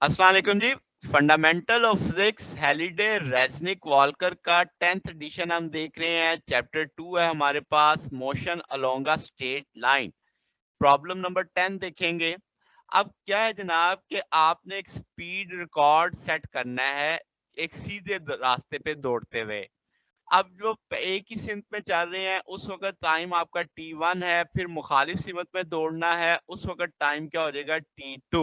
अस्सलाम वालेकुम जी। Fundamental of physics Halliday रेज़निक Volker का 10th एडिशन हम देख रहे हैं। चैप्टर 2 है हमारे पास, motion along a straight line. Problem number 10 देखेंगे। अब क्या है जनाब कि आपने एक स्पीड रिकॉर्ड सेट करना है एक सीधे रास्ते पे दौड़ते हुए। अब जो एक ही सिमत में चल रहे हैं उस वक़्त टाइम आपका t1 है, फिर मुखालिफ सिमत में दौड़ना है उस वक़्त टाइम क्या हो जाएगा t2।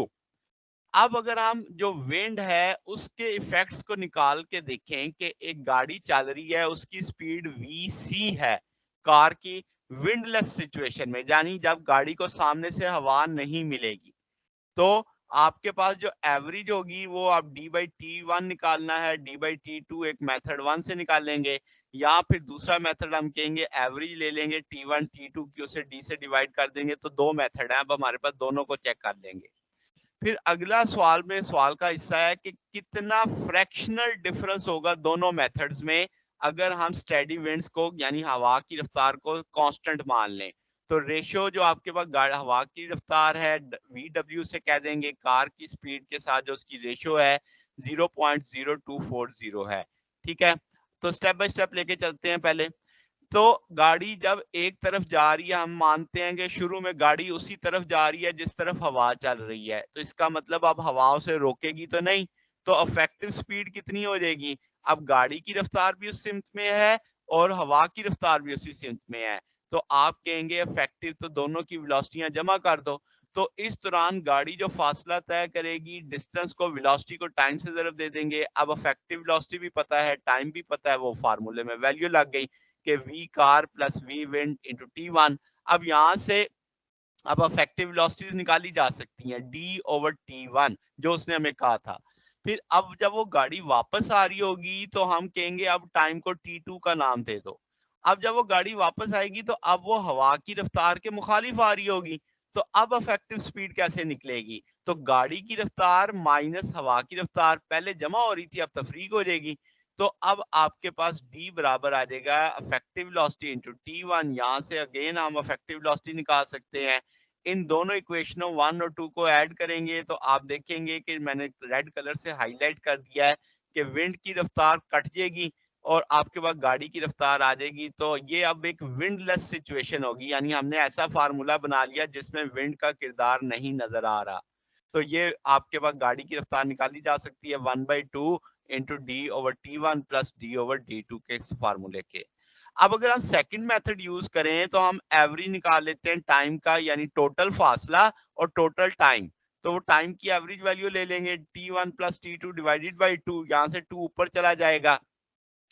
अब अगर हम जो विंड है उसके इफेक्ट्स को निकाल के देखें कि एक गाड़ी चल रही है उसकी स्पीड वीसी है कार की विंडलेस सिचुएशन में, यानी जब गाड़ी को सामने से हवा नहीं मिलेगी, तो आपके पास जो एवरेज होगी वो आप डी बाई टी वन निकालना है, डी बाई टी टू एक मेथड वन से निकालेंगे, या फिर दूसरा मेथड हम कहेंगे एवरेज ले लेंगे टी वन टी टू की, उसे डी से डिवाइड कर देंगे। तो दो मेथड है, अब हमारे पास दोनों को चेक कर लेंगे। फिर अगला सवाल में सवाल का हिस्सा है कि कितना फ्रैक्शनल डिफरेंस होगा दोनों मेथड्स में अगर हम स्टेडी विंड्स को यानी हवा की रफ्तार को कांस्टेंट मान लें। तो रेशियो जो आपके पास हवा की रफ्तार है वी डब्ल्यू से कह देंगे कार की स्पीड के साथ जो उसकी रेशियो है 0.0240 है। ठीक है, तो स्टेप बाय स्टेप लेके चलते हैं। पहले तो गाड़ी जब एक तरफ जा रही है, हम मानते हैं कि शुरू में गाड़ी उसी तरफ जा रही है जिस तरफ हवा चल रही है, तो इसका मतलब अब हवा उसे रोकेगी तो नहीं, तो इफेक्टिव स्पीड कितनी हो जाएगी? अब गाड़ी की रफ्तार भी उस सिमत में है और हवा की रफ्तार भी उसी सिमत में है, तो आप कहेंगे इफेक्टिव तो दोनों की वेलोसिटियां जमा कर दो। तो इस दौरान गाड़ी जो फासला तय करेगी, डिस्टेंस को वेलोसिटी को टाइम से ज़रब दे देंगे। अब इफेक्टिव वेलोसिटी भी पता है, टाइम भी पता है, वो फार्मूले में वैल्यू लग गई कि V car plus V wind into T one. अब यहाँ से अब इफेक्टिव वेलोसिटीज निकाली जा सकती हैं डी ओवर टी वन, जो उसने हमें कहा था। फिर अब जब वो गाड़ी वापस आ रही होगी तो हम कहेंगे अब टाइम को टी टू का नाम दे दो। अब जब वो गाड़ी वापस आएगी तो अब वो हवा की रफ्तार के मुखालिफ आ रही होगी, तो अब इफेक्टिव स्पीड कैसे निकलेगी? तो गाड़ी की रफ्तार माइनस हवा की रफ्तार पहले जमा हो रही थी, अब तफरीक हो जाएगी। तो अब आपके पास d बराबर आ जाएगा इफेक्टिव वेलोसिटी इनटू t1। यहाँ से अगेन हम इफेक्टिव वेलोसिटी निकाल सकते हैं। इन दोनों इक्वेशनों 1 और 2 को ऐड करेंगे तो आप देखेंगे कि मैंने रेड कलर से हाइलाइट कर दिया है कि विंड की रफ्तार कट जाएगी और आपके पास गाड़ी की रफ्तार आ जाएगी। तो ये अब एक विंडलेस सिचुएशन होगी, यानी हमने ऐसा फार्मूला बना लिया जिसमें विंड का किरदार नहीं नजर आ रहा। तो ये आपके पास गाड़ी की रफ्तार निकाली जा सकती है 1/2 into D over T one plus D over D two के इस फार्मूले के। अब अगर हम सेकंड मेथड यूज करें तो हम एवरेज निकाल लेते हैं टाइम का, यानी टोटल फासला और टोटल टाइम। तो वो टाइम की एवरेज वैल्यू ले लेंगे t1 plus t2 divided by 2, यहाँ से 2 ऊपर चला जाएगा।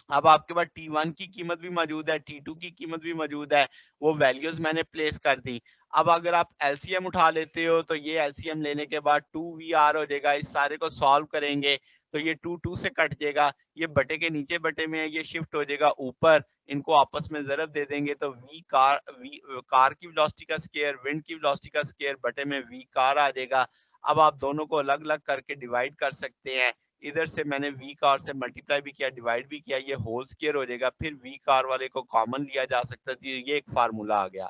अब आपके पास T1 की कीमत भी मौजूद है, T2 की कीमत भी मौजूद है, वो वैल्यूज़ मैंने प्लेस कर दी। अब अगर आप एलसीएम उठा लेते हो तो ये एलसीएम लेने के बाद 2VR हो जाएगा। इस सारे को सॉल्व करेंगे तो ये 2 2 से कट जाएगा, ये बटे के नीचे बटे में है, ये शिफ्ट हो जाएगा ऊपर, इनको आपस में ज़रब दे देंगे तो कार की वेलोसिटी का स्क्वायर, विंड की वेलोसिटी का स्क्वायर बटे में वी कार आ जाएगा। अब आप दोनों को अलग-अलग करके डिवाइड कर सकते हैं। इधर से मैंने वी कार से मल्टीप्लाई भी किया, डिवाइड भी किया, ये होल स्क्वायर हो जाएगा। फिर वी कार वाले को कॉमन लिया जा सकता है, तो ये एक फार्मूला आ गया।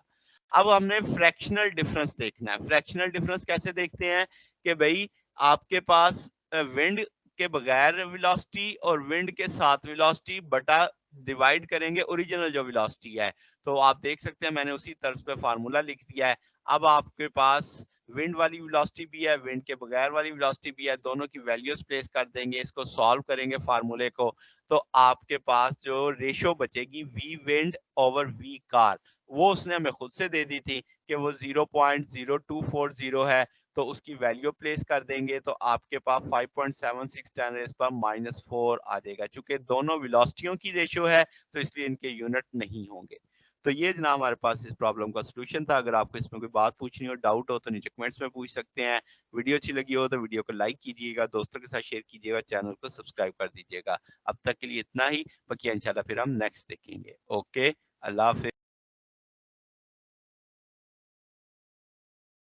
अब हमने फ्रैक्शनल डिफरेंस देखना है। फ्रैक्शनल डिफरेंस कैसे देखते हैं कि भई आपके पास विंड के बगैर वेलोसिटी और विंड के साथ वेलोसिटी बटा डिवाइड करेंगे ओरिजिनल जो वेलोसिटी है। तो आप देख सकते हैं मैंने उसी तर्ज पे फार्मूला लिख दिया है। अब आपके पास विंड वाली वेलोसिटी भी है, विंड के बगैर वाली वेलोसिटी भी है, दोनों की वैल्यूज़ प्लेस कर देंगे, इसको सॉल्व करेंगे फार्मूले को, तो आपके पास जो रेशियो बचेगी V wind over V car, वो उसने हमें खुद से दे दी थी कि वो 0.0240 है, तो उसकी वैल्यू प्लेस कर देंगे तो आपके पास 5.76 10 रेज़ पर -4 आ जाएगा। चूँकि दोनों वेलोसिटियों की रेशियो है, तो इसलिए इनके यूनिट नहीं होंगे। तो ये जनाब हमारे पास इस प्रॉब्लम का सॉल्यूशन था। अगर आपको इसमें कोई बात पूछनी हो, डाउट हो तो नीचे कमेंट्स में पूछ सकते हैं। वीडियो अच्छी लगी हो तो वीडियो को लाइक कीजिएगा, दोस्तों के साथ शेयर कीजिएगा, चैनल को सब्सक्राइब कर दीजिएगा। अब तक के लिए इतना ही, बाकी इंशाल्लाह फिर हम नेक्स्ट देखेंगे। ओके, अल्लाह हाफ़िज़।